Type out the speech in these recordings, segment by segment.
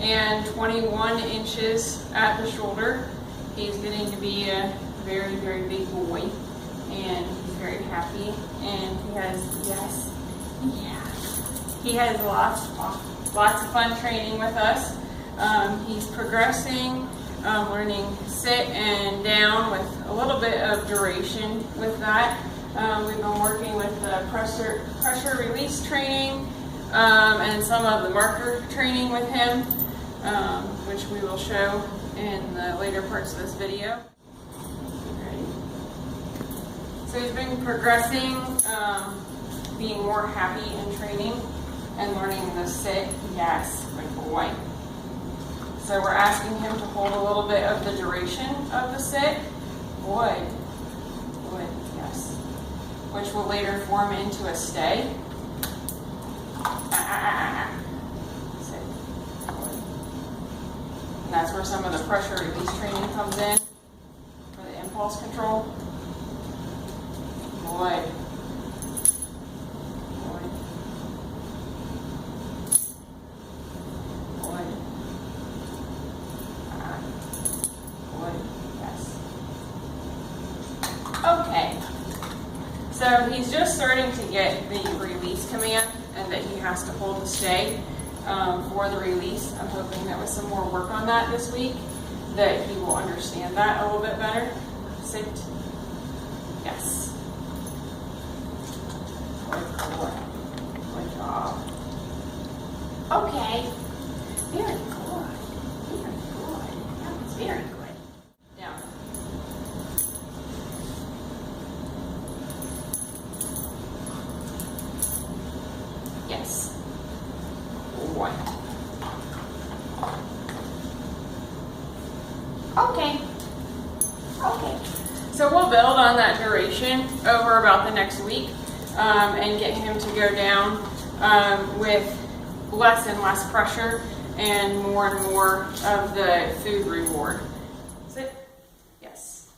and 21 inches at the shoulder. He's getting to be a very, very big boy, and he's very happy, and he has, yes, yeah, he has lots of fun training with us. He's progressing, learning sit and down with a little bit of duration with that. We've been working with the pressure release training and some of the marker training with him, which we will show in the later parts of this video. Ready? So he's been progressing, being more happy in training and learning the sit, yes, good boy. So we're asking him to hold a little bit of the duration of the sit. Good, yes. Which will later form into a stay. Sit. Good. And that's where some of the pressure release training comes in for the impulse control. Good. Okay, so he's just starting to get the release command and that he has to hold the stay for the release. I'm hoping that with some more work on that this week that he will understand that a little bit better. Sit. Yes. Good job. Okay. Very good. Very good. That was very good. Down. Yes. One. Okay. Okay. So we'll build on that duration over about the next week and get him to go down with less and less pressure and more of the food reward. Sit. Yes.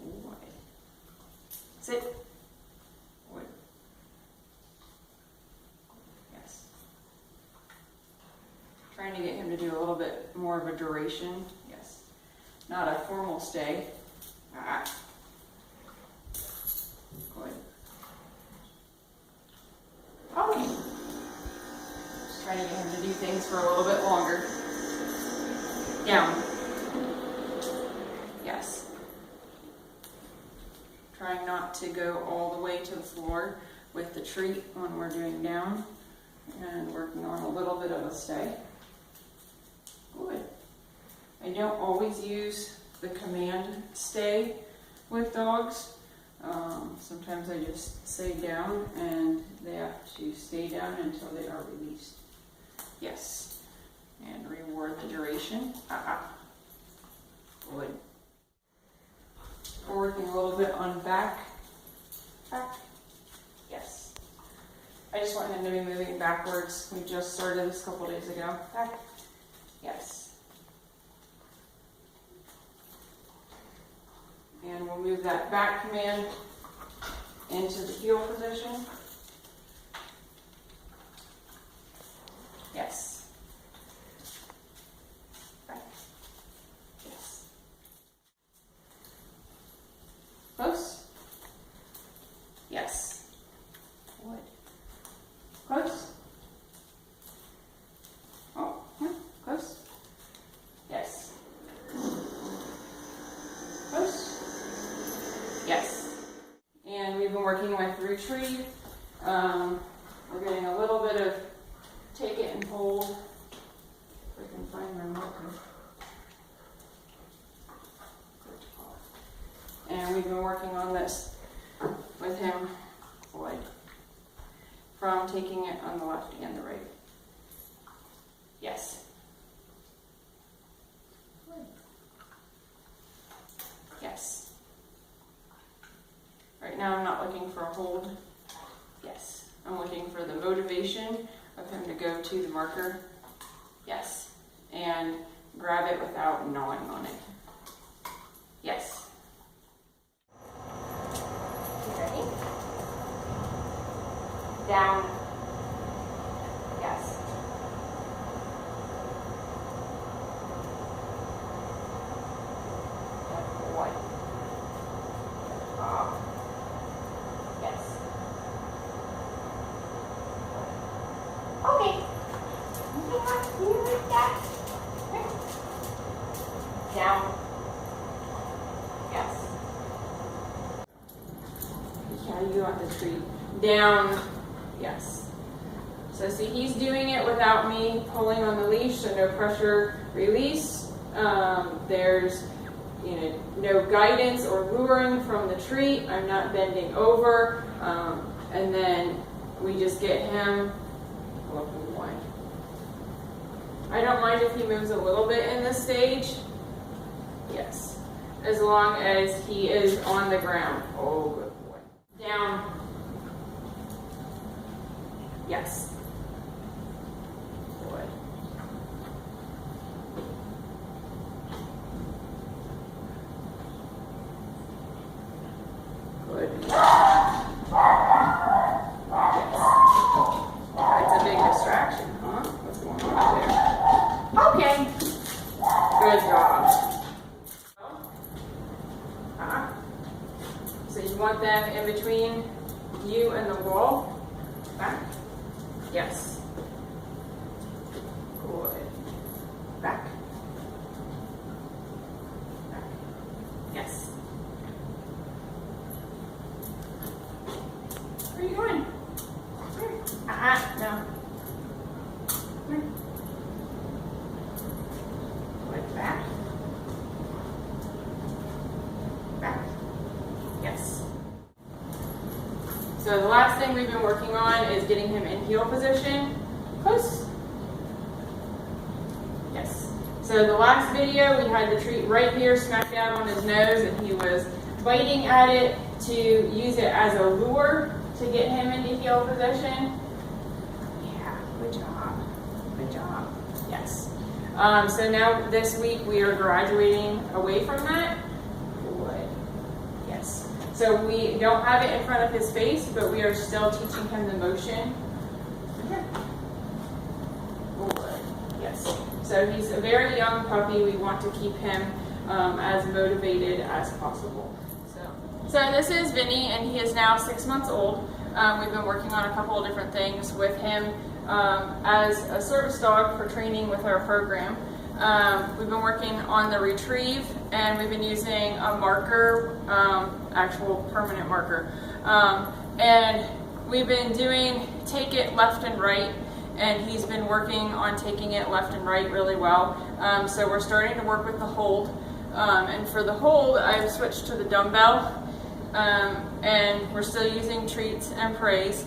Good. Sit. Good. Yes. Trying to get him to do a little bit more of a duration. Yes. Not a formal stay. Good. Okay. Just trying to get him to do things for a little bit longer. Down. Yes. Trying not to go all the way to the floor with the treat when we're doing down, and working on a little bit of a stay. Good. I don't always use the command stay with dogs. Sometimes I just say down and they have to stay down until they are released. Yes. And reward the duration. Good. We're working a little bit on back. Back. Yes. I just want him to be moving backwards. We just started this a couple days ago. Back. Yes. And we'll move that back command into the heel position. Yes. Back. Yes. Close. Yes. Good. Close. Oh, close. Yes. Close. Yes. And we've been working with retrieve. We're getting a little bit of take it and hold. If I can find my marker. And we've been working on this with him, from taking it on the left and the right. Yes. Yes. Right now I'm not looking for a hold. Yes. I'm looking for the motivation of him to go to the marker. Yes. And grab it without gnawing on it. Yes. Ready? Down. Yes. Do you like that? Down. Yes. Yeah, you on the tree. Down. Yes. So see, he's doing it without me pulling on the leash, so no pressure release. There's no guidance or luring from the tree. I'm not bending over. And then we just get him. I don't mind if he moves a little bit in this stage. Yes. As long as he is on the ground. Oh, good boy. Down. Yes. Good. Good. Yes. That's a big distraction, huh? What's going on there? Okay. Good job. So you want them in between you and the wall? Back? Yes. Good. Back. Back. Yes. Where are you going? No. Good. Back. Back. Yes. So the last thing we've been working on is getting him in heel position. Close. Yes. So the last video, we had the treat right here, smack down on his nose, and he was biting at it to use it as a lure to get him into heel position. Yeah, good job. Good job. Yes. So now this week we are graduating away from that. Good. Yes. So we don't have it in front of his face, but we are still teaching him the motion. Here. Good. Yes. So he's a very young puppy. We want to keep him as motivated as possible. So this is Vinny, and he is now 6 months old. We've been working on a couple of different things with him as a service dog for training with our program. We've been working on the retrieve, and we've been using a marker, actual permanent marker. And we've been doing take it left and right, and he's been working on taking it left and right really well. So we're starting to work with the hold. And for the hold, I've switched to the dumbbell. And we're still using treats and praise.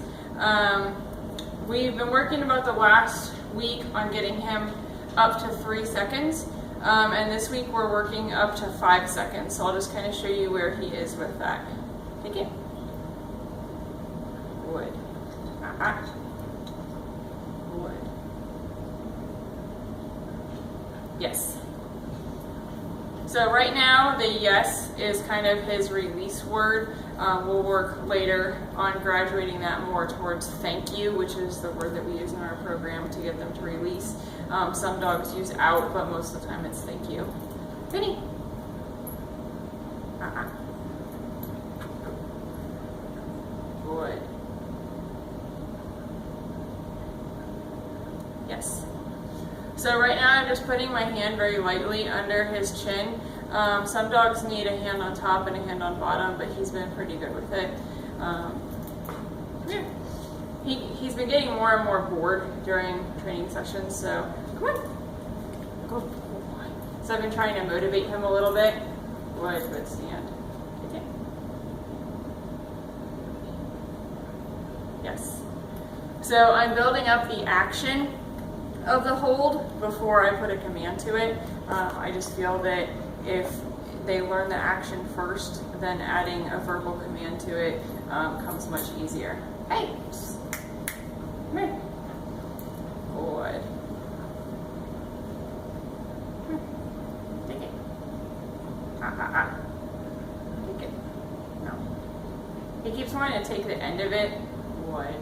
We've been working about the last week on getting him up to 3 seconds, and this week we're working up to 5 seconds, so I'll just kind of show you where he is with that. Take it. Good. Good. Yes. So right now, the yes is kind of his release word. We'll work later on graduating that more towards thank you, which is the word that we use in our program to get them to release. Some dogs use out, but most of the time it's thank you. Vinny. Good. Yes. So right now I'm just putting my hand very lightly under his chin. Some dogs need a hand on top and a hand on bottom, but he's been pretty good with it. Yeah. He's been getting more and more bored during training sessions, so come on. Go. So I've been trying to motivate him a little bit. Good stand. Okay. Yes. So I'm building up the action of the hold before I put a command to it. I just feel that if they learn the action first, then adding a verbal command to it comes much easier. Hey, come here. Good. Take it. Take it. No. He keeps wanting to take the end of it. Good.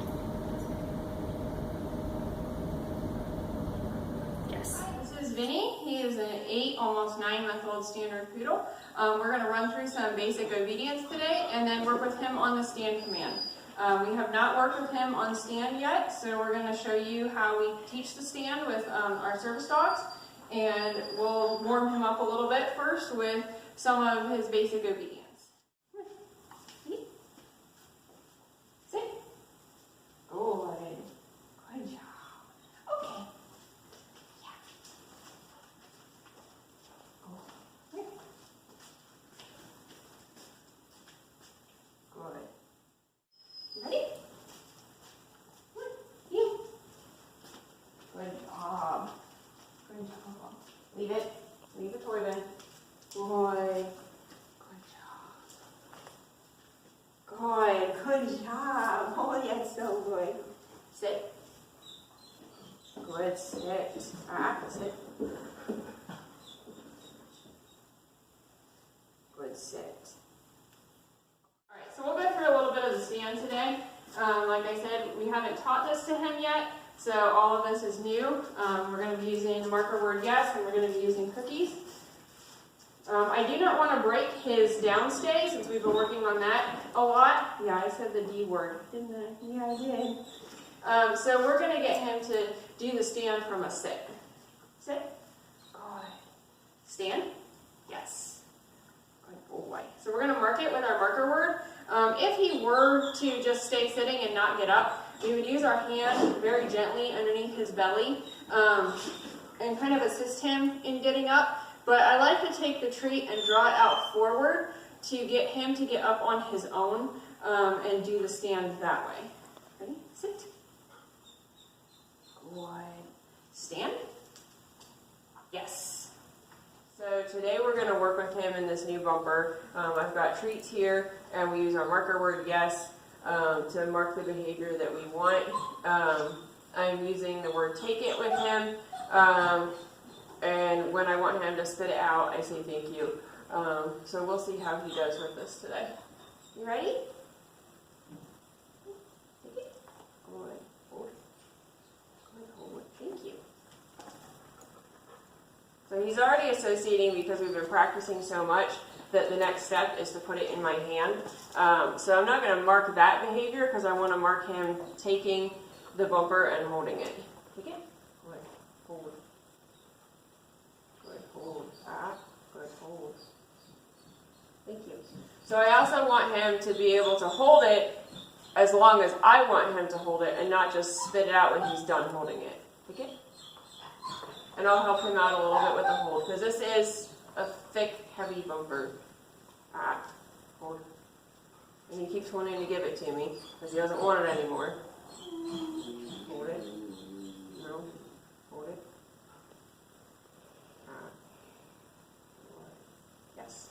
Vinny. He is an 8, almost 9-month-old standard poodle. We're going to run through some basic obedience today and then work with him on the stand command. We have not worked with him on stand yet, so we're going to show you how we teach the stand with our service dogs. And we'll warm him up a little bit first with some of his basic obedience. Sit. Good. Good job. Okay. Yeah. Good. Good. Ready? You. Good job. Good job. Leave it. Leave the toy bin. Good. Good job. Good. Good job. Oh, that's so good. Sit. Good. Sit. Sit. Good. Sit. All right. So we'll go through a little bit of the stand today. Like I said, we haven't taught this to him yet. So all of this is new. We're going to be using the marker word yes, and we're going to be using cookies. I do not want to break his downstay since we've been working on that a lot. Yeah, I said the D word, didn't I? Yeah, I did. So we're going to get him to do the stand from a sit. Sit. Good. Stand. Yes. Good boy. So we're going to mark it with our marker word. If he were to just stay sitting and not get up, we would use our hand very gently underneath his belly and kind of assist him in getting up. But I like to take the treat and draw it out forward to get him to get up on his own and do the stand that way. Ready? Sit. Good. Stand. Yes. So today we're going to work with him in this new bumper. I've got treats here, and we use our marker word yes to mark the behavior that we want. I'm using the word take it with him, and when I want him to spit it out, I say thank you. So we'll see how he does with this today. You ready? Good. Hold. Good. Hold. Thank you. So he's already associating because we've been practicing so much that the next step is to put it in my hand. So I'm not going to mark that behavior because I want to mark him taking the bumper and holding it. Take it. Good. Hold. Good. Hold. Good. Hold. Thank you. So I also want him to be able to hold it as long as I want him to hold it and not just spit it out when he's done holding it. Take it. And I'll help him out a little bit with the hold because this is a thick, heavy bumper. Hold. And he keeps wanting to give it to me because he doesn't want it anymore. Hold it. No. Hold it. Yes.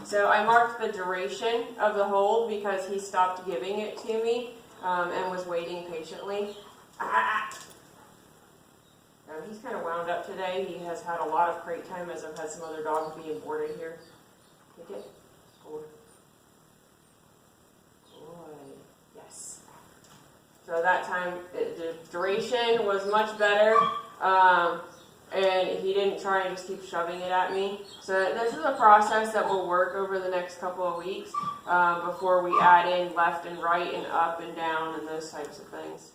So I marked the duration of the hold because he stopped giving it to me and was waiting patiently. He's kind of wound up today. He has had a lot of crate time as I've had some other dogs being boarded here. Take it. Hold. Good. Yes. So that time, the duration was much better, and he didn't try and just keep shoving it at me. So this is a process that will work over the next couple of weeks before we add in left and right and up and down and those types of things.